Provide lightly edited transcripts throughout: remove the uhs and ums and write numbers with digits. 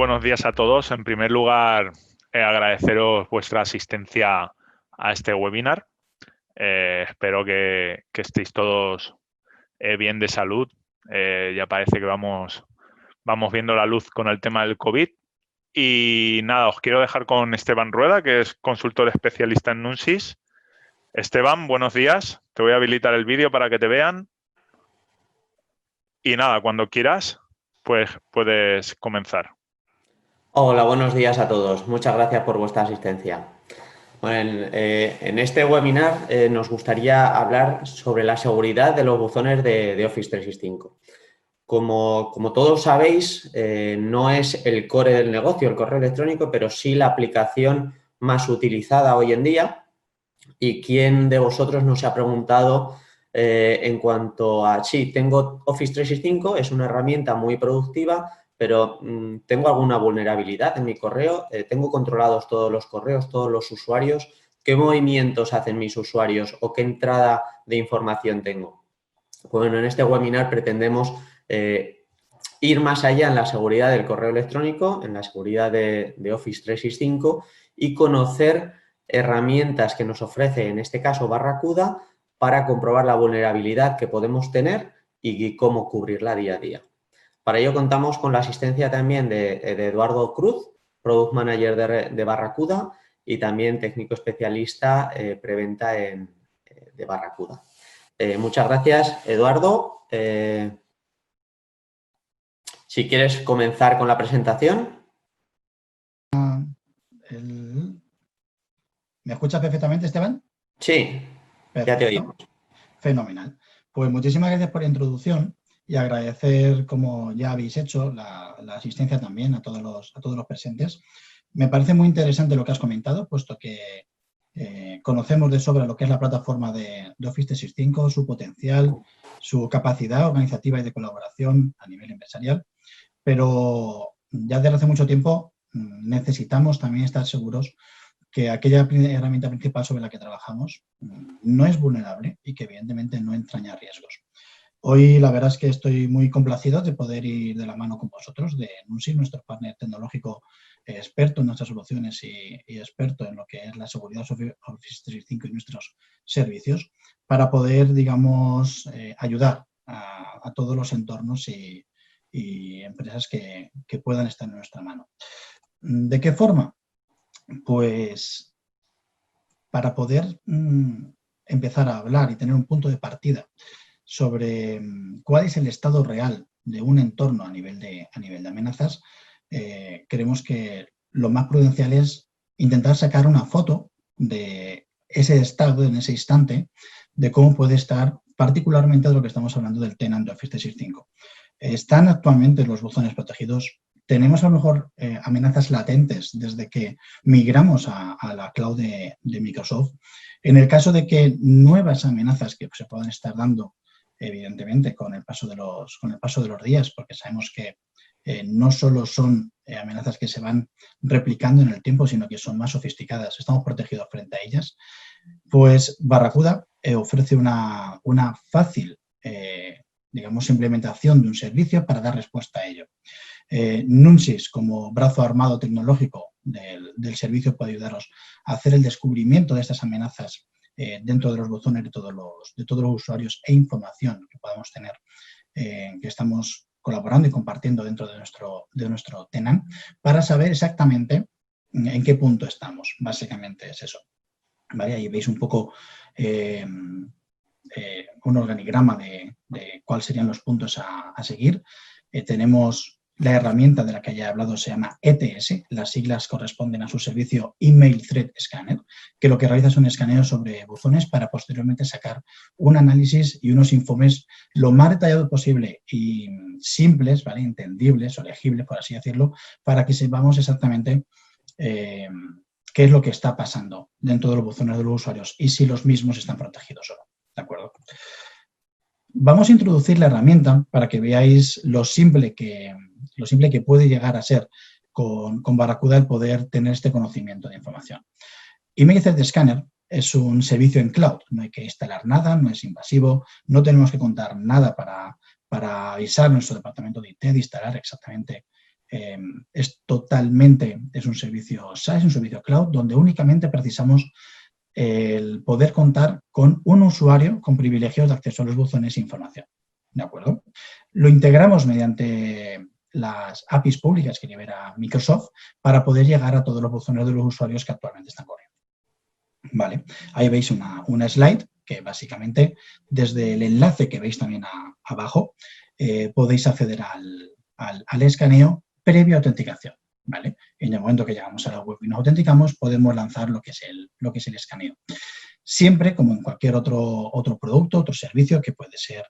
buenos días a todos. En primer lugar, agradeceros vuestra asistencia a este webinar. Espero que estéis todos bien de salud. Ya parece que vamos viendo la luz con el tema del COVID. Y nada, os quiero dejar con Esteban Rueda, que es consultor especialista en NunSys. Esteban, buenos días. Te voy a habilitar el vídeo para que te vean. Y nada, cuando quieras, pues puedes comenzar. Hola, buenos días a todos. Muchas gracias por vuestra asistencia. Bueno, en este webinar nos gustaría hablar sobre la seguridad de los buzones de Office 365. Como todos sabéis, no es el core del negocio, el correo electrónico, pero sí la aplicación más utilizada hoy en día. ¿Y quién de vosotros nos ha preguntado en cuanto a, sí, tengo Office 365, es una herramienta muy productiva, pero tengo alguna vulnerabilidad en mi correo? ¿Tengo controlados todos los correos, todos los usuarios? ¿Qué movimientos hacen mis usuarios o qué entrada de información tengo? Bueno, en este webinar pretendemos ir más allá en la seguridad del correo electrónico, en la seguridad de Office 365 y conocer herramientas que nos ofrece, en este caso, Barracuda, para comprobar la vulnerabilidad que podemos tener y cómo cubrirla día a día. Para ello contamos con la asistencia también de Eduardo Cruz, Product Manager de Barracuda y también técnico especialista preventa de Barracuda. Muchas gracias, Eduardo. Si quieres comenzar con la presentación. ¿Me escuchas perfectamente, Esteban? Sí, perfecto. Ya te oímos. Fenomenal. Pues muchísimas gracias por la introducción y agradecer, como ya habéis hecho, la asistencia también a todos los presentes. Me parece muy interesante lo que has comentado, puesto que conocemos de sobra lo que es la plataforma de Office 365, su potencial, su capacidad organizativa y de colaboración a nivel empresarial, pero ya desde hace mucho tiempo necesitamos también estar seguros que aquella herramienta principal sobre la que trabajamos no es vulnerable y que evidentemente no entraña riesgos. Hoy la verdad es que estoy muy complacido de poder ir de la mano con vosotros, de NunSys, nuestro partner tecnológico experto en nuestras soluciones y experto en lo que es la seguridad de Office 365 y nuestros servicios, para poder, digamos, ayudar a todos los entornos y empresas que puedan estar en nuestra mano. ¿De qué forma? Pues para poder empezar a hablar y tener un punto de partida sobre cuál es el estado real de un entorno a nivel de amenazas, creemos que lo más prudencial es intentar sacar una foto de ese estado en ese instante, de cómo puede estar particularmente de lo que estamos hablando del tenant de Office 365. Están actualmente los buzones protegidos. Tenemos a lo mejor amenazas latentes desde que migramos a la cloud de Microsoft. En el caso de que nuevas amenazas que se puedan estar dando, evidentemente, con el paso de los días, porque sabemos que no solo son amenazas que se van replicando en el tiempo, sino que son más sofisticadas, estamos protegidos frente a ellas, pues Barracuda ofrece una fácil digamos, implementación de un servicio para dar respuesta a ello. NunSys, como brazo armado tecnológico del servicio, puede ayudaros a hacer el descubrimiento de estas amenazas dentro de los buzones de todos los usuarios e información que podamos tener, que estamos colaborando y compartiendo dentro de nuestro tenant, para saber exactamente en qué punto estamos. Básicamente es eso. ¿Vale? Ahí veis un poco un organigrama de cuáles serían los puntos a seguir. Tenemos la herramienta de la que ya he hablado, se llama ETS, las siglas corresponden a su servicio Email Threat Scanner, que lo que realiza es un escaneo sobre buzones para posteriormente sacar un análisis y unos informes lo más detallado posible y simples, ¿vale? Entendibles o legibles, por así decirlo, para que sepamos exactamente qué es lo que está pasando dentro de los buzones de los usuarios y si los mismos están protegidos o no. ¿De acuerdo? Vamos a introducir la herramienta para que veáis lo simple que puede llegar a ser con Barracuda el poder tener este conocimiento de información. Email Threat Scanner es un servicio en cloud, no hay que instalar nada, no es invasivo, no tenemos que contar nada para avisar a nuestro departamento de IT de instalar exactamente es un servicio SaaS, un servicio cloud, donde únicamente precisamos el poder contar con un usuario con privilegios de acceso a los buzones e información. ¿De acuerdo? Lo integramos mediante las APIs públicas que libera Microsoft para poder llegar a todos los buzones de los usuarios que actualmente están corriendo. Vale, ahí veis una slide que básicamente desde el enlace que veis también abajo podéis acceder al escaneo previo a autenticación. ¿Vale? En el momento que llegamos a la web y nos autenticamos, podemos lanzar lo que es el escaneo. Siempre, como en cualquier otro producto, otro servicio que puede ser,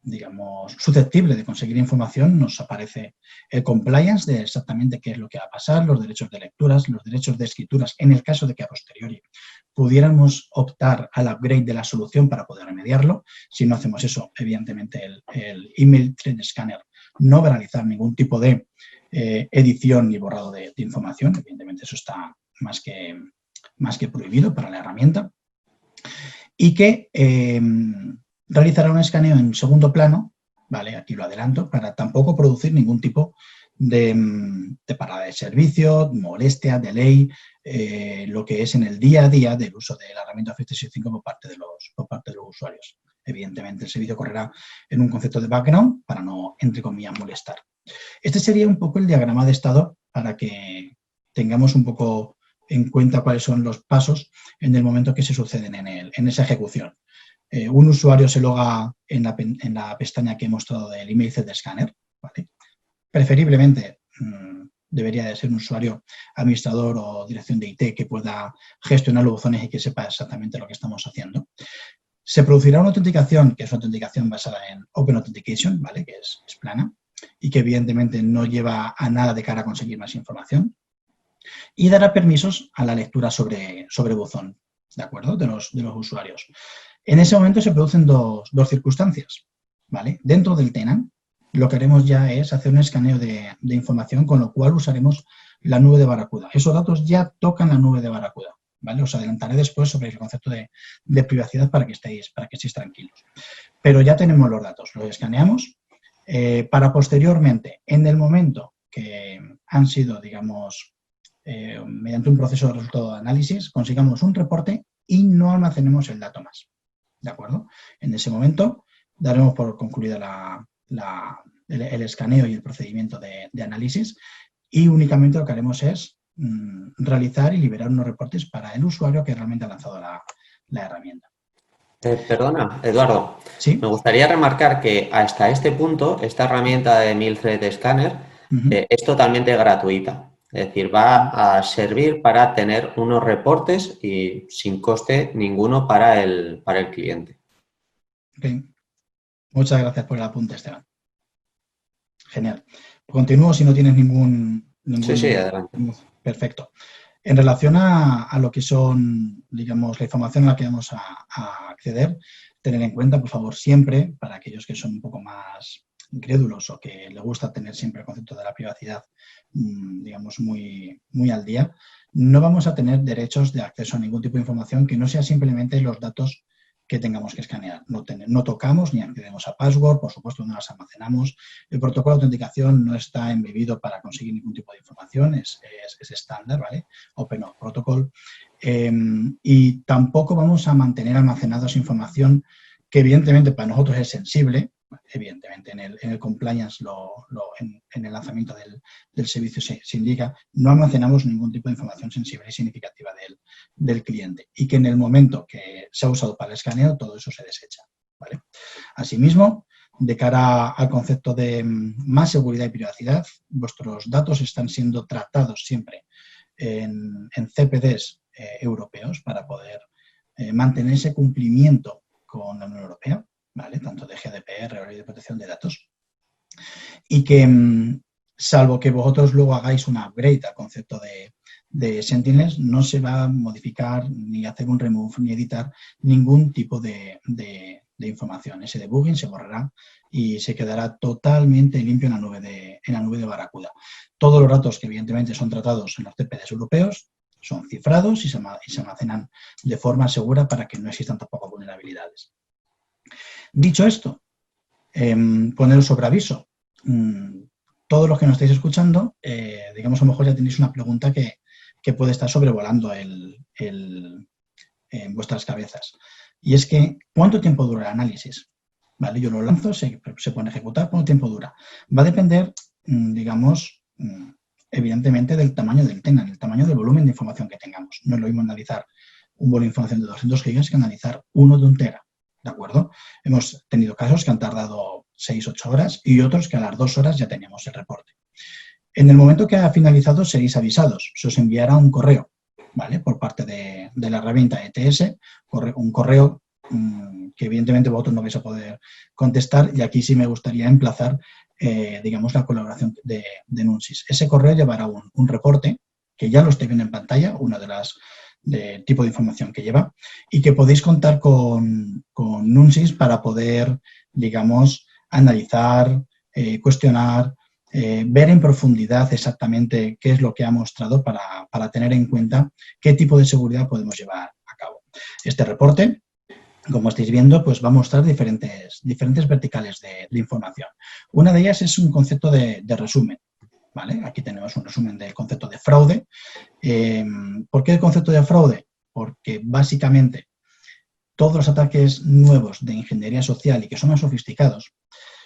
digamos, susceptible de conseguir información, nos aparece el compliance de exactamente qué es lo que va a pasar, los derechos de lecturas, los derechos de escrituras, en el caso de que a posteriori pudiéramos optar al upgrade de la solución para poder remediarlo. Si no hacemos eso, evidentemente el Email Thread Scanner no va a realizar ningún tipo de edición ni borrado de información. Evidentemente eso está más que prohibido para la herramienta. Y que realizará un escaneo en segundo plano, ¿vale? Aquí lo adelanto, para tampoco producir ningún tipo de parada de servicio, molestia, delay, lo que es en el día a día del uso de la herramienta Office 365 por parte de los usuarios. Evidentemente, el servicio correrá en un concepto de background para no, entre comillas, molestar. Este sería un poco el diagrama de estado para que tengamos un poco en cuenta cuáles son los pasos en el momento que se suceden en esa ejecución. Un usuario se loga en la pestaña que he mostrado del Email Thread Scanner, ¿vale? Preferiblemente debería de ser un usuario administrador o dirección de IT que pueda gestionar los buzones y que sepa exactamente lo que estamos haciendo. Se producirá una autenticación, que es una autenticación basada en Open Authentication, ¿vale? Que es plana y que evidentemente no lleva a nada de cara a conseguir más información. Y dará permisos a la lectura sobre buzón, ¿de acuerdo? De los usuarios. En ese momento se producen dos circunstancias, ¿vale? Dentro del tenant, lo que haremos ya es hacer un escaneo de información, con lo cual usaremos la nube de Barracuda. Esos datos ya tocan la nube de Barracuda, ¿vale? Os adelantaré después sobre el concepto de privacidad para que estéis tranquilos. Pero ya tenemos los datos, los escaneamos para posteriormente, en el momento que han sido, digamos, mediante un proceso de resultado de análisis, consigamos un reporte y no almacenemos el dato más. ¿De acuerdo? En ese momento daremos por concluida el escaneo y el procedimiento de análisis y únicamente lo que haremos es realizar y liberar unos reportes para el usuario que realmente ha lanzado la herramienta. Perdona, Eduardo. ¿Sí? Me gustaría remarcar que hasta este punto esta herramienta de Email Thread Scanner es totalmente gratuita. Es decir, va a servir para tener unos reportes y sin coste ninguno para el cliente. Okay. Muchas gracias por el apunte, Esteban. Genial. Continúo si no tienes ningún... Sí, adelante. Perfecto. En relación a lo que son, digamos, la información a la que vamos a acceder, tener en cuenta, por favor, siempre, para aquellos que son un poco más incrédulos o que les gusta tener siempre el concepto de la privacidad, digamos, muy, muy al día, no vamos a tener derechos de acceso a ningún tipo de información que no sea simplemente los datos que tengamos que escanear. No tocamos ni accedemos a password, por supuesto no las almacenamos. El protocolo de autenticación no está embebido para conseguir ningún tipo de información, es estándar, ¿vale? Open Auth Protocol. Y tampoco vamos a mantener almacenados información que evidentemente para nosotros es sensible. Evidentemente en el compliance, en el lanzamiento del servicio se indica, no almacenamos ningún tipo de información sensible y significativa del cliente y que en el momento que se ha usado para el escaneo todo eso se desecha, ¿vale? Asimismo, de cara al concepto de más seguridad y privacidad, vuestros datos están siendo tratados siempre en CPDs europeos para poder mantener ese cumplimiento con la Unión Europea, ¿vale? Tanto de GDPR o Ley de Protección de Datos, y que, salvo que vosotros luego hagáis un upgrade al concepto de Sentinels, no se va a modificar ni hacer un remove ni editar ningún tipo de información. Ese debugging se borrará y se quedará totalmente limpio en la nube de Barracuda. Todos los datos que evidentemente son tratados en los CPDs europeos son cifrados y se almacenan de forma segura para que no existan tampoco vulnerabilidades. Dicho esto, poneros sobre aviso. todos los que nos estáis escuchando, digamos, a lo mejor ya tenéis una pregunta que puede estar sobrevolando en vuestras cabezas. Y es que, ¿cuánto tiempo dura el análisis? ¿Vale? Yo lo lanzo, se puede ejecutar, ¿cuánto tiempo dura? Va a depender, digamos, evidentemente del tamaño del tenant, el tamaño del volumen de información que tengamos. No es lo mismo analizar un volumen de información de 200 gigas que analizar uno de 1 tera, ¿de acuerdo? Hemos tenido casos que han tardado 6-8 horas y otros que a las 2 horas ya teníamos el reporte. En el momento que ha finalizado seréis avisados, se os enviará un correo, ¿vale? Por parte de la herramienta ETS, un correo que evidentemente vosotros no vais a poder contestar, y aquí sí me gustaría emplazar, digamos, la colaboración de Nunsis. Ese correo llevará un reporte, que ya lo estoy viendo en pantalla, una de las tipo de información que lleva, y que podéis contar con Nunsis para poder, digamos, analizar, cuestionar, ver en profundidad exactamente qué es lo que ha mostrado para tener en cuenta qué tipo de seguridad podemos llevar a cabo. Este reporte, como estáis viendo, pues va a mostrar diferentes verticales de información. Una de ellas es un concepto de resumen, ¿vale? Aquí tenemos un resumen del concepto de fraude. ¿Por qué el concepto de fraude? Porque básicamente todos los ataques nuevos de ingeniería social y que son más sofisticados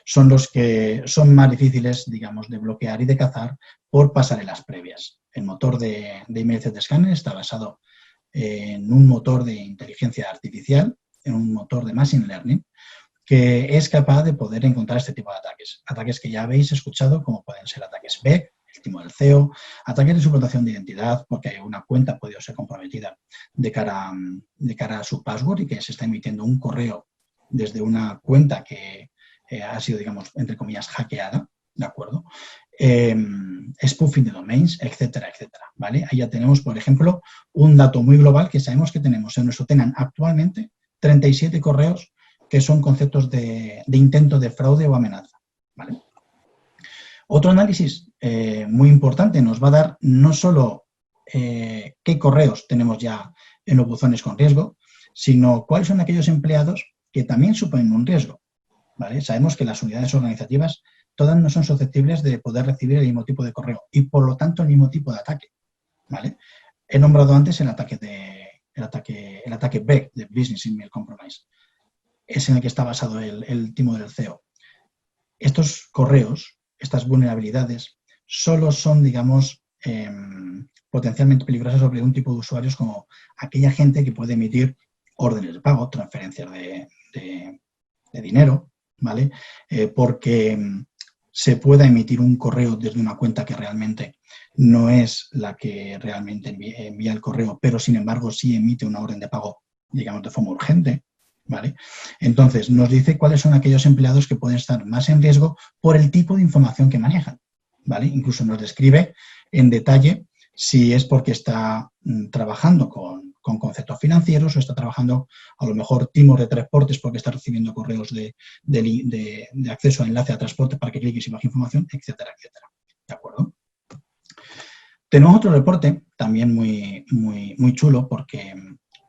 son los que son más difíciles, digamos, de bloquear y de cazar por pasarelas previas. El motor de email Zscaler está basado en un motor de inteligencia artificial, en un motor de machine learning, que es capaz de poder encontrar este tipo de ataques. Ataques que ya habéis escuchado, como pueden ser ataques BEC, el timo del CEO, ataques de suplantación de identidad, porque una cuenta ha podido ser comprometida de cara a su password y que se está emitiendo un correo desde una cuenta que ha sido, digamos, entre comillas, hackeada, ¿de acuerdo? Spoofing de domains, etcétera, etcétera, ¿vale? Ahí ya tenemos, por ejemplo, un dato muy global que sabemos que tenemos en nuestro tenant actualmente 37 correos que son conceptos de intento de fraude o amenaza, ¿vale? Otro análisis muy importante nos va a dar no solo qué correos tenemos ya en los buzones con riesgo, sino cuáles son aquellos empleados que también suponen un riesgo, ¿vale? Sabemos que las unidades organizativas todas no son susceptibles de poder recibir el mismo tipo de correo y, por lo tanto, el mismo tipo de ataque, ¿vale? He nombrado antes el ataque BEC, de Business Email Compromise. Es en el que está basado el timo del CEO. Estos correos, estas vulnerabilidades, solo son, digamos, potencialmente peligrosas sobre un tipo de usuarios como aquella gente que puede emitir órdenes de pago, transferencias de dinero, ¿vale? Porque se pueda emitir un correo desde una cuenta que realmente no es la que realmente envía el correo, pero sin embargo sí emite una orden de pago, digamos, de forma urgente, ¿vale? Entonces, nos dice cuáles son aquellos empleados que pueden estar más en riesgo por el tipo de información que manejan, ¿vale? Incluso nos describe en detalle si es porque está trabajando con conceptos financieros o está trabajando a lo mejor timos de transportes porque está recibiendo correos de acceso a enlace a transporte para que cliques y baje información, etcétera, etcétera. ¿De acuerdo? Tenemos otro reporte también muy chulo porque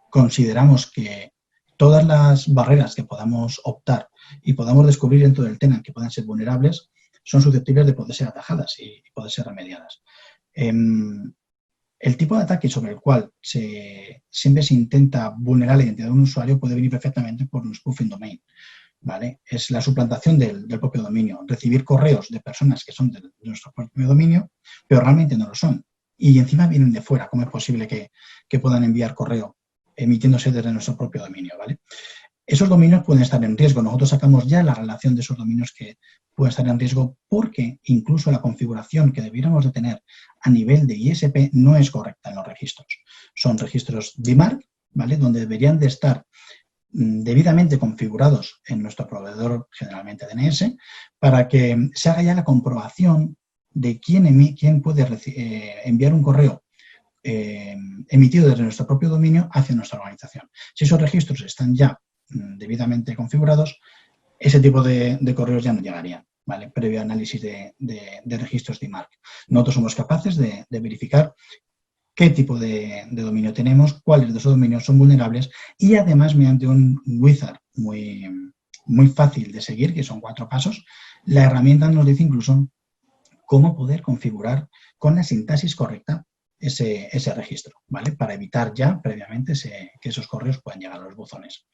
consideramos que todas las barreras que podamos optar y podamos descubrir dentro del tenant que puedan ser vulnerables son susceptibles de poder ser atajadas y poder ser remediadas. El tipo de ataque sobre el cual siempre se intenta vulnerar la identidad de un usuario puede venir perfectamente por un spoofing domain, ¿vale? Es la suplantación del propio dominio, recibir correos de personas que son de nuestro propio dominio, pero realmente no lo son. Y encima vienen de fuera. ¿Cómo es posible que puedan enviar correo emitiéndose desde nuestro propio dominio, ¿vale? Esos dominios pueden estar en riesgo. Nosotros sacamos ya la relación de esos dominios que pueden estar en riesgo porque incluso la configuración que debiéramos de tener a nivel de ISP no es correcta en los registros. Son registros DMARC, ¿vale? Donde deberían de estar debidamente configurados en nuestro proveedor, generalmente DNS, para que se haga ya la comprobación de quién puede enviar un correo emitido desde nuestro propio dominio hacia nuestra organización. Si esos registros están ya debidamente configurados, ese tipo de correos ya no llegarían, ¿vale? Previo análisis de registros de DMARC. Nosotros somos capaces de verificar qué tipo de dominio tenemos, cuáles de esos dominios son vulnerables y además mediante un wizard muy fácil de seguir, que son 4 pasos, la herramienta nos dice incluso cómo poder configurar con la sintaxis correcta ese registro, ¿vale? Para evitar ya previamente que esos correos puedan llegar a los buzones.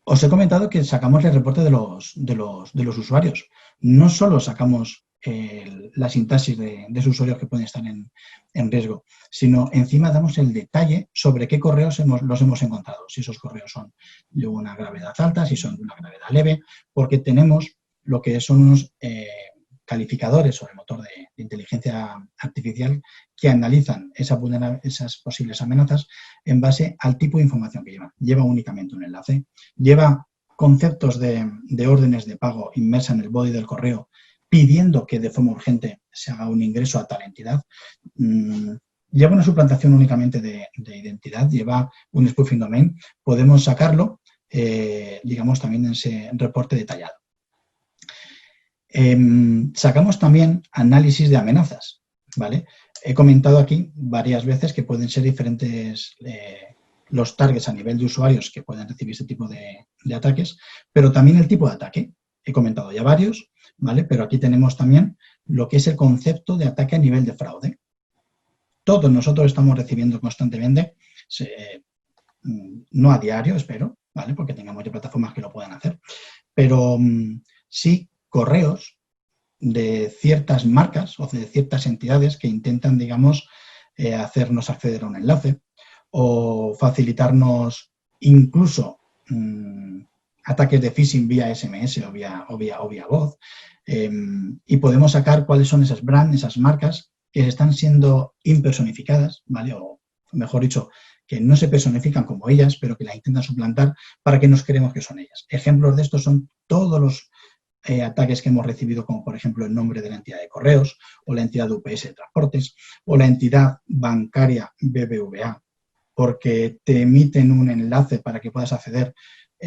Os he comentado que sacamos el reporte de los usuarios. No solo sacamos la sintaxis de esos usuarios que pueden estar en riesgo, sino encima damos el detalle sobre qué correos los hemos encontrado. Si esos correos son de una gravedad alta, si son de una gravedad leve, porque tenemos lo que son unos calificadores sobre el motor de inteligencia artificial que analizan esas posibles amenazas en base al tipo de información que lleva. Lleva únicamente un enlace, lleva conceptos de órdenes de pago inmersa en el body del correo, pidiendo que de forma urgente se haga un ingreso a tal entidad. Lleva una suplantación únicamente de identidad, lleva un spoofing domain. Podemos sacarlo, digamos, también en ese reporte detallado. Sacamos también análisis de amenazas, ¿vale? He comentado aquí varias veces que pueden ser diferentes los targets a nivel de usuarios que pueden recibir este tipo de ataques, pero también el tipo de ataque. He comentado ya varios, ¿vale? Pero aquí tenemos también lo que es el concepto de ataque a nivel de fraude. Todos nosotros estamos recibiendo constantemente, no a diario, espero, ¿vale? Porque tengamos ya plataformas que lo puedan hacer, pero sí correos de ciertas marcas o de ciertas entidades que intentan, digamos, hacernos acceder a un enlace o facilitarnos incluso ataques de phishing vía SMS o vía voz, y podemos sacar cuáles son esas brands, esas marcas que están siendo impersonificadas, ¿vale? O mejor dicho, que no se personifican como ellas, pero que la intentan suplantar para que nos creemos que son ellas. Ejemplos de estos son todos los ataques que hemos recibido, como por ejemplo el nombre de la entidad de correos, o la entidad de UPS de transportes, o la entidad bancaria BBVA, porque te emiten un enlace para que puedas acceder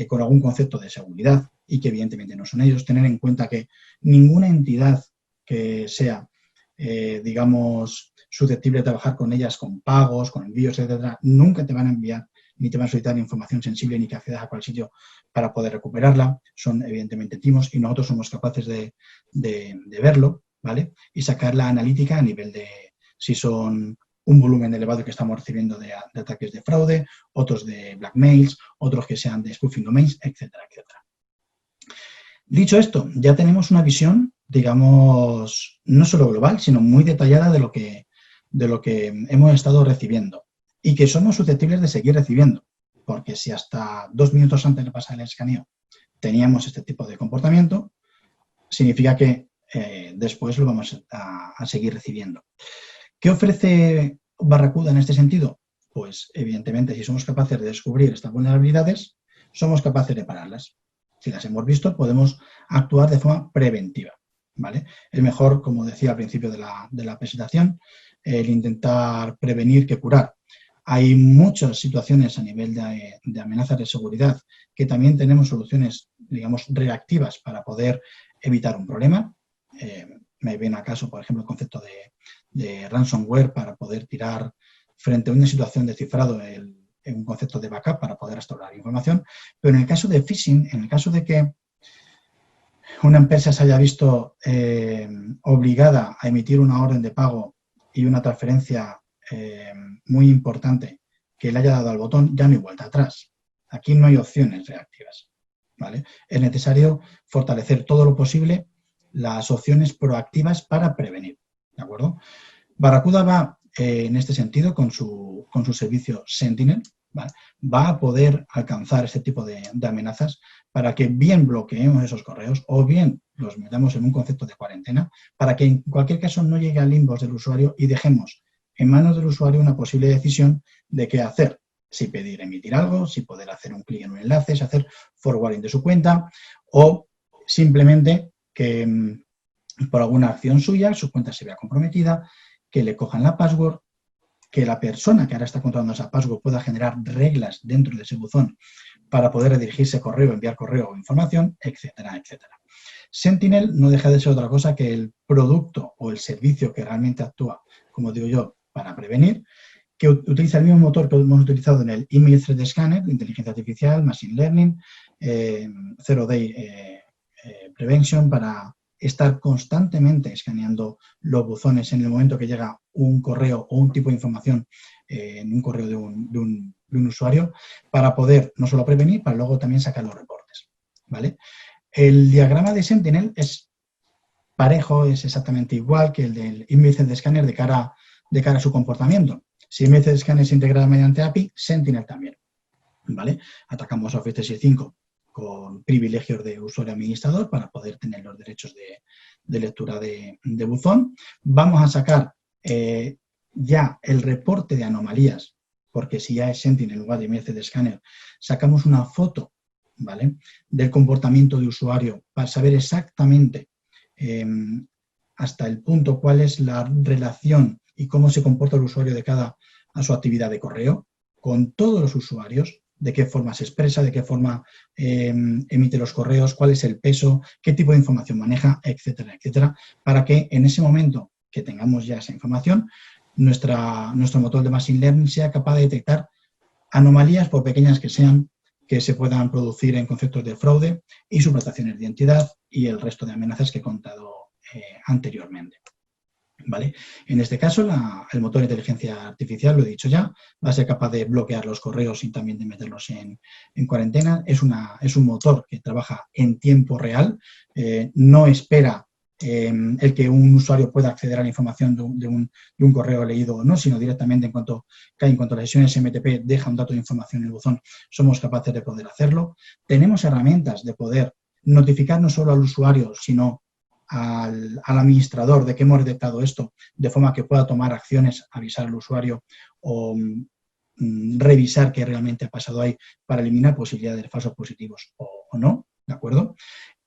con algún concepto de seguridad y que evidentemente no son ellos. Tener en cuenta que ninguna entidad que sea, digamos, susceptible de trabajar con ellas con pagos, con envíos, etcétera, nunca te van a enviar ni te van a solicitar información sensible ni que accedas a cual sitio para poder recuperarla. Son evidentemente timos y nosotros somos capaces de verlo, ¿vale? Y sacar la analítica a nivel de si son un volumen elevado que estamos recibiendo de ataques de fraude, otros de blackmails, otros que sean de spoofing domains, etcétera, etcétera. Dicho esto, ya tenemos una visión, digamos, no solo global, sino muy detallada de lo que hemos estado recibiendo y que somos susceptibles de seguir recibiendo, porque si hasta 2 minutos antes de pasar el escaneo teníamos este tipo de comportamiento, significa que después lo vamos a seguir recibiendo. ¿Qué ofrece Barracuda en este sentido? Pues evidentemente si somos capaces de descubrir estas vulnerabilidades, somos capaces de pararlas. Si las hemos visto, podemos actuar de forma preventiva, ¿vale? Es mejor, como decía al principio de la presentación, el intentar prevenir que curar. Hay muchas situaciones a nivel de amenazas de seguridad que también tenemos soluciones, digamos, reactivas para poder evitar un problema. Me viene a caso, por ejemplo, el concepto de ransomware para poder tirar frente a una situación de cifrado en un concepto de backup para poder restaurar información. Pero en el caso de phishing, en el caso de que una empresa se haya visto obligada a emitir una orden de pago y una transferencia muy importante que le haya dado al botón, ya no hay vuelta atrás. Aquí no hay opciones reactivas, ¿vale? Es necesario fortalecer todo lo posible las opciones proactivas para prevenir, ¿de acuerdo? Barracuda va en este sentido con su servicio Sentinel, ¿vale? Va a poder alcanzar este tipo de amenazas para que bien bloqueemos esos correos o bien los metamos en un concepto de cuarentena para que en cualquier caso no llegue al inbox del usuario y dejemos en manos del usuario una posible decisión de qué hacer, si pedir emitir algo, si poder hacer un clic en un enlace, si hacer forwarding de su cuenta o simplemente que por alguna acción suya su cuenta se vea comprometida, que le cojan la password, que la persona que ahora está controlando esa password pueda generar reglas dentro de ese buzón para poder redirigirse correo, enviar correo o información, etcétera, etcétera. Sentinel no deja de ser otra cosa que el producto o el servicio que realmente actúa, como digo yo, para prevenir, que utiliza el mismo motor que hemos utilizado en el Email Threat Scanner, inteligencia artificial, machine learning, zero day prevention para estar constantemente escaneando los buzones en el momento que llega un correo o un tipo de información en un correo de un usuario, para poder no solo prevenir, para luego también sacar los reportes, ¿vale? El diagrama de Sentinel es parejo, es exactamente igual que el del índice de escáner de cara a su comportamiento. Si el índice de escáner es integrado mediante API, Sentinel también, ¿vale? Atacamos a Office 365 con privilegios de usuario administrador para poder tener los derechos de lectura de buzón. Vamos a sacar ya el reporte de anomalías, porque si ya es Sentinel en lugar de índice de escáner, sacamos una foto, ¿vale?, del comportamiento de usuario para saber exactamente hasta el punto cuál es la relación y cómo se comporta el usuario de cara a su actividad de correo, con todos los usuarios, de qué forma se expresa, de qué forma emite los correos, cuál es el peso, qué tipo de información maneja, etcétera, etcétera, para que en ese momento que tengamos ya esa información, nuestro motor de Machine Learning sea capaz de detectar anomalías, por pequeñas que sean, que se puedan producir en conceptos de fraude y suplantaciones de identidad y el resto de amenazas que he contado anteriormente, ¿vale? En este caso, el motor de inteligencia artificial, lo he dicho ya, va a ser capaz de bloquear los correos y también de meterlos en cuarentena. Es un motor que trabaja en tiempo real, no espera el que un usuario pueda acceder a la información de un correo leído o no, sino directamente en cuanto la sesión SMTP deja un dato de información en el buzón, somos capaces de poder hacerlo. Tenemos herramientas de poder notificar no solo al usuario, sino al administrador de que hemos detectado esto, de forma que pueda tomar acciones, avisar al usuario o revisar qué realmente ha pasado ahí para eliminar posibilidades de falsos positivos o no, ¿de acuerdo?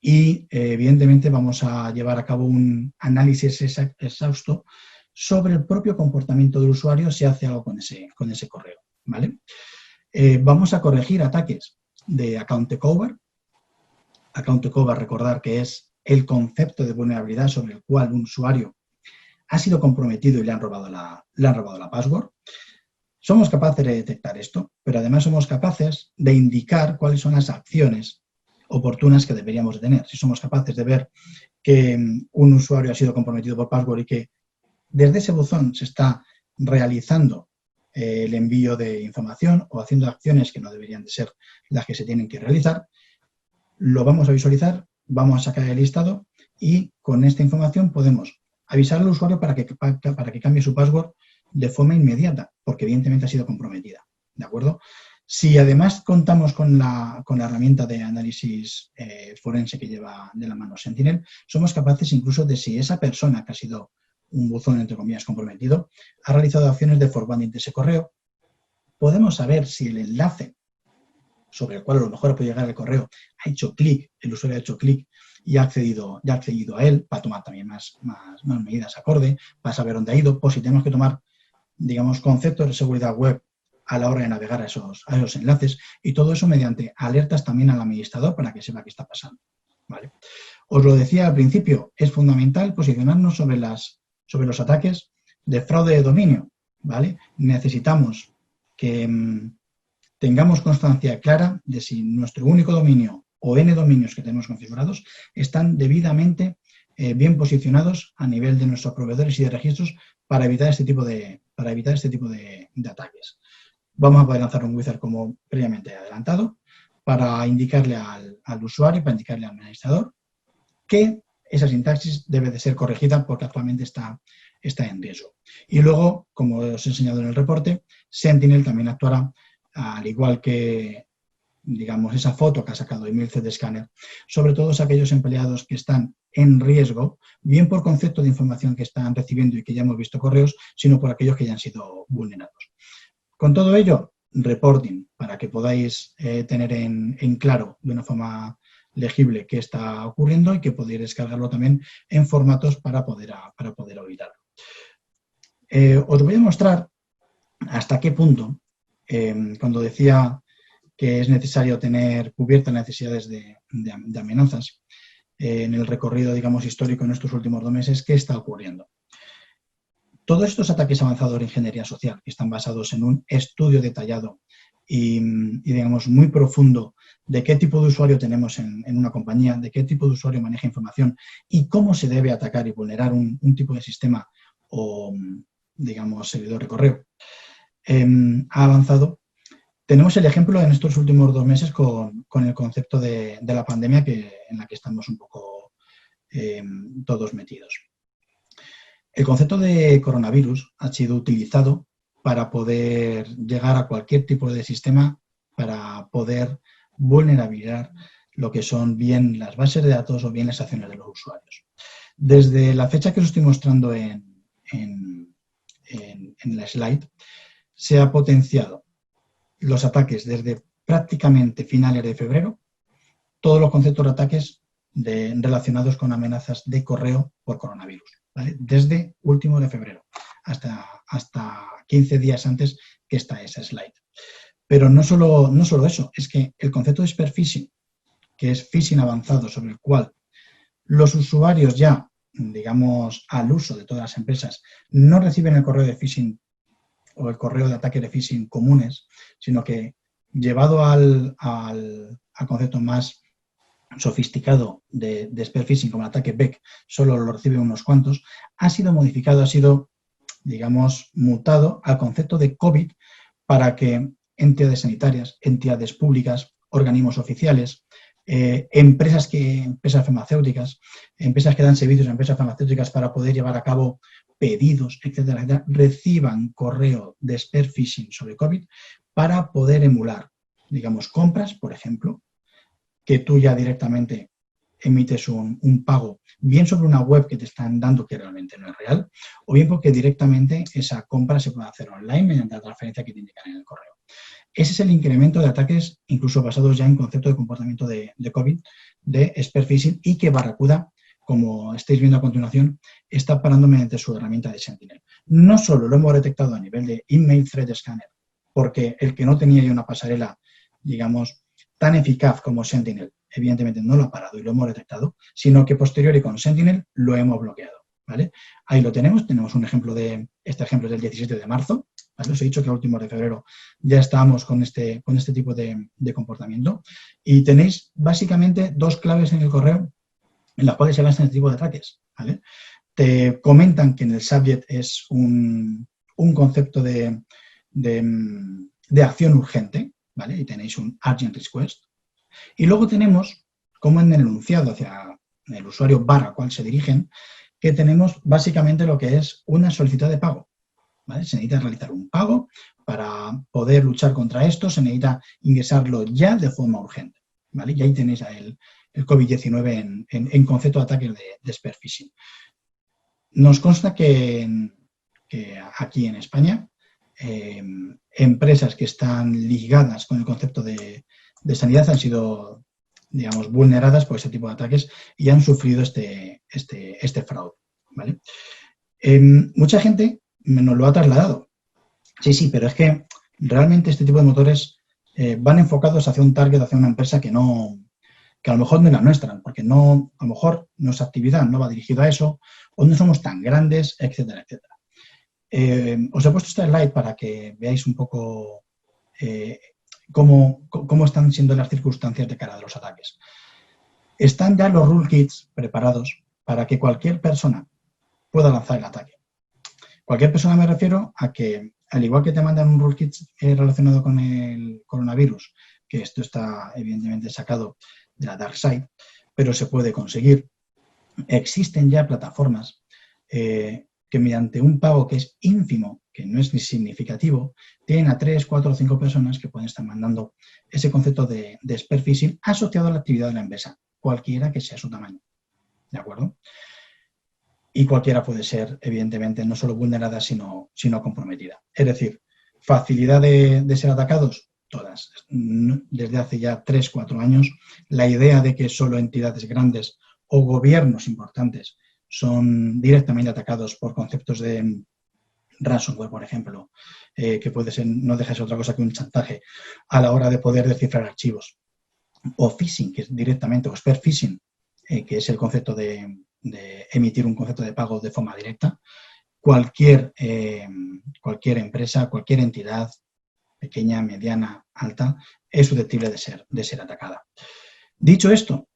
Y evidentemente vamos a llevar a cabo un análisis exhausto sobre el propio comportamiento del usuario si hace algo con ese correo, ¿vale? Vamos a corregir ataques de account takeover. Account takeover, recordar que es el concepto de vulnerabilidad sobre el cual un usuario ha sido comprometido y le han robado la password. Somos capaces de detectar esto, pero además somos capaces de indicar cuáles son las acciones oportunas que deberíamos de tener. Si somos capaces de ver que un usuario ha sido comprometido por password y que desde ese buzón se está realizando el envío de información o haciendo acciones que no deberían de ser las que se tienen que realizar, lo vamos a visualizar, vamos a sacar el listado y con esta información podemos avisar al usuario para que cambie su password de forma inmediata, porque evidentemente ha sido comprometida, ¿de acuerdo? Si además contamos con la herramienta de análisis forense que lleva de la mano Sentinel, somos capaces incluso de, si esa persona que ha sido un buzón, entre comillas, comprometido, ha realizado acciones de forwarding de ese correo, podemos saber si el enlace sobre el cual a lo mejor puede llegar el correo ha hecho clic, el usuario ha hecho clic y ha accedido a él, para tomar también más medidas acorde, para saber dónde ha ido, por si tenemos que tomar, digamos, conceptos de seguridad web a la hora de navegar a esos enlaces, y todo eso mediante alertas también al administrador para que sepa qué está pasando, ¿vale? Os lo decía al principio, es fundamental posicionarnos sobre los ataques de fraude de dominio, ¿vale? Necesitamos que tengamos constancia clara de si nuestro único dominio o N dominios que tenemos configurados están debidamente bien posicionados a nivel de nuestros proveedores y de registros para evitar este tipo de ataques. Vamos a poder lanzar un wizard como previamente adelantado para indicarle al usuario, para indicarle al administrador que esa sintaxis debe de ser corregida porque actualmente está en riesgo. Y luego, como os he enseñado en el reporte, Sentinel también actuará, al igual que, digamos, esa foto que ha sacado Emil de Scanner, sobre todos aquellos empleados que están en riesgo, bien por concepto de información que están recibiendo y que ya hemos visto correos, sino por aquellos que ya han sido vulnerados. Con todo ello, reporting, para que podáis tener en claro de una forma legible qué está ocurriendo y que podáis descargarlo también en formatos para poder auditarlo. Os voy a mostrar hasta qué punto, cuando decía que es necesario tener cubiertas las necesidades de amenazas, en el recorrido, digamos, histórico en estos últimos 2 meses, ¿qué está ocurriendo? Todos estos ataques avanzados de ingeniería social, que están basados en un estudio detallado digamos, muy profundo de qué tipo de usuario tenemos en una compañía, de qué tipo de usuario maneja información y cómo se debe atacar y vulnerar un tipo de sistema o, digamos, servidor de correo, ha avanzado. Tenemos el ejemplo en estos últimos 2 meses con el concepto de la pandemia en la que estamos un poco todos metidos. El concepto de coronavirus ha sido utilizado para poder llegar a cualquier tipo de sistema, para poder vulnerabilizar lo que son bien las bases de datos o bien las acciones de los usuarios. Desde la fecha que os estoy mostrando en la slide, se ha potenciado los ataques desde prácticamente finales de febrero, todos los conceptos de ataques relacionados con amenazas de correo por coronavirus, ¿vale? Desde último de febrero hasta 15 días antes que está esa slide. Pero no solo eso, es que el concepto de spear phishing, que es phishing avanzado sobre el cual los usuarios ya, digamos, al uso de todas las empresas, no reciben el correo de phishing o el correo de ataque de phishing comunes, sino que llevado al concepto más sofisticado de spear phishing como el ataque Beck, solo lo reciben unos cuantos, ha sido modificado, ha sido, digamos, mutado al concepto de COVID para que entidades sanitarias, entidades públicas, organismos oficiales, empresas farmacéuticas, empresas que dan servicios a empresas farmacéuticas para poder llevar a cabo pedidos, etcétera, etcétera, reciban correo de spear phishing sobre COVID para poder emular, digamos, compras, por ejemplo, que tú ya directamente emites un pago, bien sobre una web que te están dando que realmente no es real, o bien porque directamente esa compra se puede hacer online mediante la transferencia que te indican en el correo. Ese es el incremento de ataques, incluso basados ya en concepto de comportamiento de COVID, de spear phishing, y que Barracuda, como estáis viendo a continuación, está parando mediante su herramienta de Sentinel. No solo lo hemos detectado a nivel de Email Threat Scanner, porque el que no tenía ya una pasarela, digamos, tan eficaz como Sentinel, evidentemente no lo ha parado y lo hemos detectado, sino que posteriori con Sentinel lo hemos bloqueado, ¿vale? Ahí lo tenemos un ejemplo este ejemplo es del 17 de marzo, ¿vale? Os he dicho que a últimos de febrero ya estábamos con este tipo de comportamiento y tenéis básicamente 2 claves en el correo en las cuales se basan este tipo de ataques, ¿vale? Te comentan que en el subject es un concepto de acción urgente, ¿vale? Y tenéis un urgent request. Y luego tenemos, como en el enunciado hacia el usuario barra al cual se dirigen, que tenemos básicamente lo que es una solicitud de pago, ¿vale? Se necesita realizar un pago para poder luchar contra esto, se necesita ingresarlo ya de forma urgente, ¿vale? Y ahí tenéis el COVID-19 en concepto de ataques de spear phishing. Nos consta que aquí en España, empresas que están ligadas con el concepto de sanidad han sido, digamos, vulneradas por ese tipo de ataques y han sufrido este fraude, ¿vale? Mucha gente nos lo ha trasladado. Sí, pero es que realmente este tipo de motores van enfocados hacia un target, hacia una empresa que a lo mejor no es la nuestra, porque a lo mejor nuestra actividad no va dirigida a eso, o no somos tan grandes, etcétera, etcétera. Os he puesto esta slide para que veáis un poco cómo están siendo las circunstancias de cara a los ataques. Están ya los rule kits preparados para que cualquier persona pueda lanzar el ataque. Cualquier persona me refiero a que, al igual que te mandan un rule kit relacionado con el coronavirus, que esto está evidentemente sacado de la dark side, pero se puede conseguir. Existen ya plataformas que mediante un pago que es ínfimo, que no es ni significativo, tienen a 3, 4 o 5 personas que pueden estar mandando ese concepto de spear phishing asociado a la actividad de la empresa, cualquiera que sea su tamaño, ¿de acuerdo? Y cualquiera puede ser, evidentemente, no solo vulnerada, sino comprometida. Es decir, facilidad de ser atacados, todas. Desde hace ya 3, 4 años, la idea de que solo entidades grandes o gobiernos importantes son directamente atacados por conceptos de ransomware, por ejemplo, que puede ser, no deja de ser otra cosa que un chantaje a la hora de poder descifrar archivos. O phishing, que es directamente, o spear phishing, que es el concepto de emitir un concepto de pago de forma directa. Cualquier empresa, cualquier entidad, pequeña, mediana, alta, es susceptible de ser atacada. Dicho esto,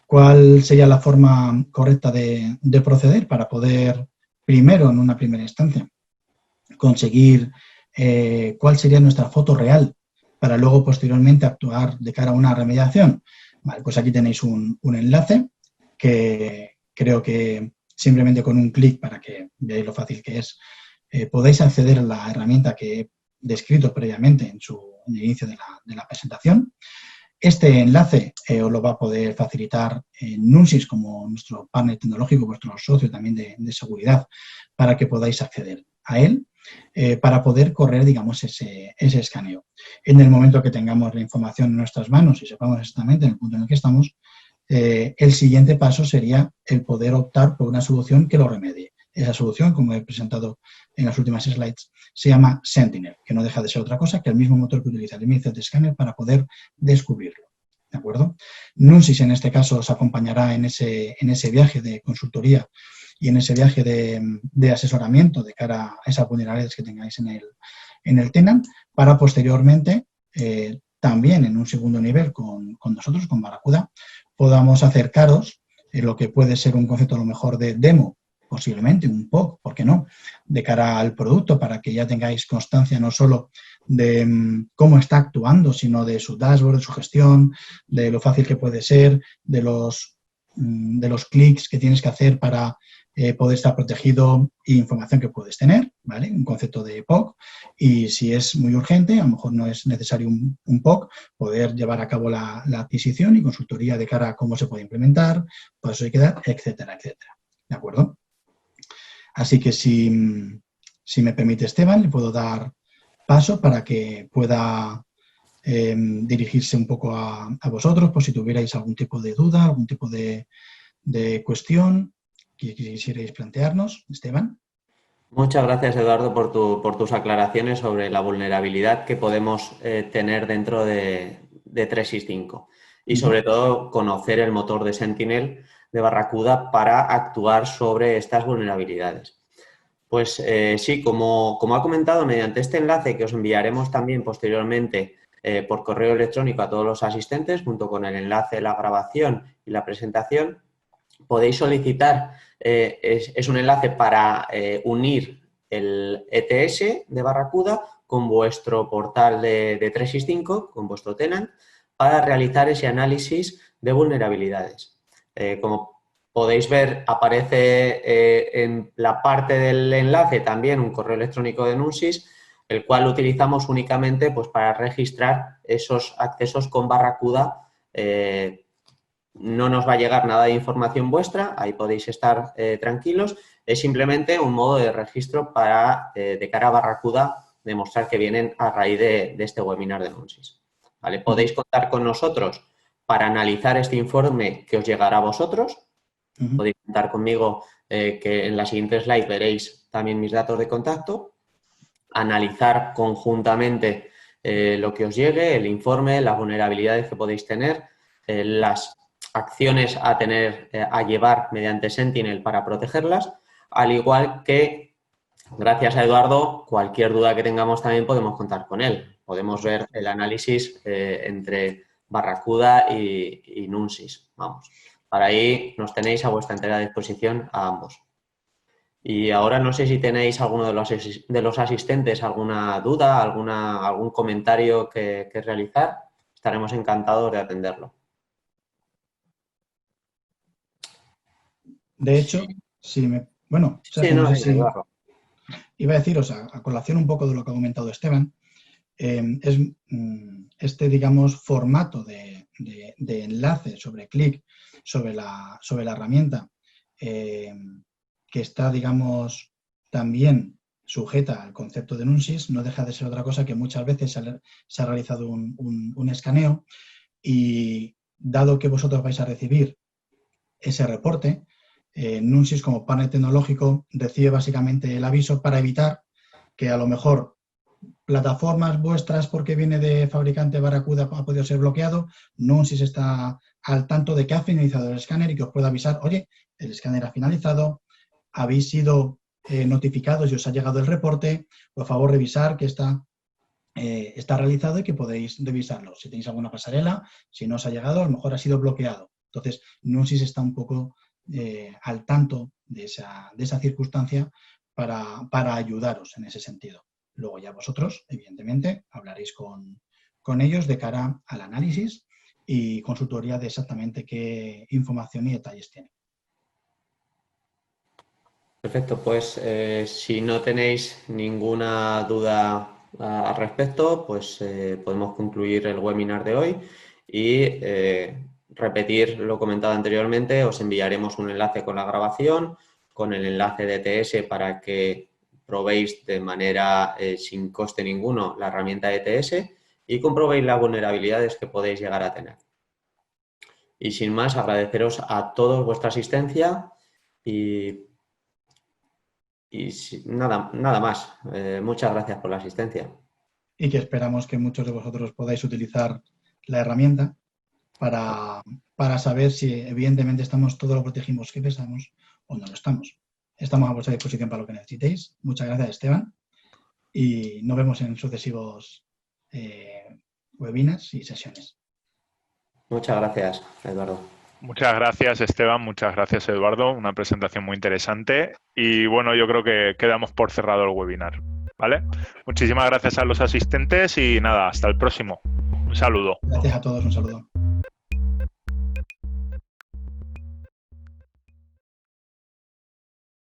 ¿cuál sería la forma correcta de proceder para poder, primero, en una primera instancia, conseguir cuál sería nuestra foto real para luego posteriormente actuar de cara a una remediación? Vale, pues aquí tenéis un enlace que creo que simplemente con un clic, para que veáis lo fácil que es, podéis acceder a la herramienta que he descrito previamente en el inicio de la presentación. Este enlace os lo va a poder facilitar Nunsys como nuestro partner tecnológico, vuestro socio también de seguridad, para que podáis acceder a él, para poder correr, digamos, ese escaneo. En el momento que tengamos la información en nuestras manos y sepamos exactamente en el punto en el que estamos, el siguiente paso sería el poder optar por una solución que lo remedie. Esa solución, como he presentado en las últimas slides, se llama Sentinel, que no deja de ser otra cosa que el mismo motor que utiliza el MZ Scanner para poder descubrirlo. ¿De acuerdo? Nunsys en este caso os acompañará en ese viaje de consultoría y en ese viaje de asesoramiento de cara a esas vulnerabilidades que tengáis en el tenant, para posteriormente, también en un segundo nivel con nosotros, con Barracuda, podamos acercaros en lo que puede ser un concepto a lo mejor de demo, posiblemente un POC, ¿por qué no?, de cara al producto, para que ya tengáis constancia no solo de cómo está actuando, sino de su dashboard, de su gestión, de lo fácil que puede ser, de los clics que tienes que hacer para poder estar protegido y información que puedes tener, ¿vale? Un concepto de POC, y si es muy urgente, a lo mejor no es necesario un POC, poder llevar a cabo la adquisición y consultoría de cara a cómo se puede implementar, pasos de quedar, etcétera, etcétera. ¿De acuerdo? Así que si me permite, Esteban, le puedo dar paso para que pueda dirigirse un poco a vosotros, por si tuvierais algún tipo de duda, algún tipo de cuestión que quisierais plantearnos. Esteban. Muchas gracias, Eduardo, por tus aclaraciones sobre la vulnerabilidad que podemos tener dentro de 365 y sobre todo conocer el motor de Sentinel de Barracuda para actuar sobre estas vulnerabilidades. Pues sí, como ha comentado, mediante este enlace que os enviaremos también posteriormente por correo electrónico a todos los asistentes, junto con el enlace de la grabación y la presentación, podéis solicitar, es un enlace para unir el ETS de Barracuda con vuestro portal de 365, con vuestro tenant, para realizar ese análisis de vulnerabilidades. Como podéis ver, aparece en la parte del enlace también un correo electrónico de Nunsys, el cual utilizamos únicamente pues, para registrar esos accesos con Barracuda. No nos va a llegar nada de información vuestra, ahí podéis estar tranquilos. Es simplemente un modo de registro para, de cara a Barracuda, demostrar que vienen a raíz de este webinar de Nunsys. ¿Vale? Podéis contar con nosotros para analizar este informe que os llegará a vosotros. Podéis contar conmigo, que en la siguiente slide veréis también mis datos de contacto. Analizar conjuntamente lo que os llegue, el informe, las vulnerabilidades que podéis tener, las acciones a llevar mediante Sentinel para protegerlas, al igual que, gracias a Eduardo, cualquier duda que tengamos también podemos contar con él. Podemos ver el análisis entre Barracuda y Nunsys. Vamos, para ahí nos tenéis a vuestra entera disposición a ambos. Y ahora no sé si tenéis alguno de los asistentes alguna duda, algún comentario que realizar. Estaremos encantados de atenderlo. De hecho, bueno, sí, no sé si iba a deciros, a colación un poco de lo que ha comentado Esteban, es este, digamos, formato de enlace sobre clic sobre la herramienta, que está, digamos, también sujeta al concepto de Nunsys, no deja de ser otra cosa que muchas veces se ha realizado un escaneo, y dado que vosotros vais a recibir ese reporte, Nunsys como partner tecnológico recibe básicamente el aviso para evitar que a lo mejor plataformas vuestras, porque viene de fabricante Barracuda, ha podido ser bloqueado. Nunsys está al tanto de que ha finalizado el escáner y que os pueda avisar, oye, el escáner ha finalizado, habéis sido notificados y os ha llegado el reporte, por favor revisar que está está realizado y que podéis revisarlo. Si tenéis alguna pasarela, si no os ha llegado, a lo mejor ha sido bloqueado. Entonces, Nunsys está un poco al tanto de esa circunstancia para ayudaros en ese sentido. Luego ya vosotros, evidentemente, hablaréis con ellos de cara al análisis y consultoría de exactamente qué información y detalles tienen. Perfecto, pues si no tenéis ninguna duda al respecto, pues podemos concluir el webinar de hoy y repetir lo comentado anteriormente. Os enviaremos un enlace con la grabación, con el enlace de ETS para que probéis de manera sin coste ninguno la herramienta ETS y comprobéis las vulnerabilidades que podéis llegar a tener. Y sin más, agradeceros a todos vuestra asistencia y nada más. Muchas gracias por la asistencia. Y que esperamos que muchos de vosotros podáis utilizar la herramienta para saber si evidentemente estamos todo lo protegimos que pensamos o no lo estamos. Estamos a vuestra disposición para lo que necesitéis. Muchas gracias, Esteban. Y nos vemos en sucesivos webinars y sesiones. Muchas gracias, Eduardo. Muchas gracias, Esteban. Muchas gracias, Eduardo. Una presentación muy interesante. Y bueno, yo creo que quedamos por cerrado el webinar. ¿Vale? Muchísimas gracias a los asistentes y nada, hasta el próximo. Un saludo. Gracias a todos, un saludo.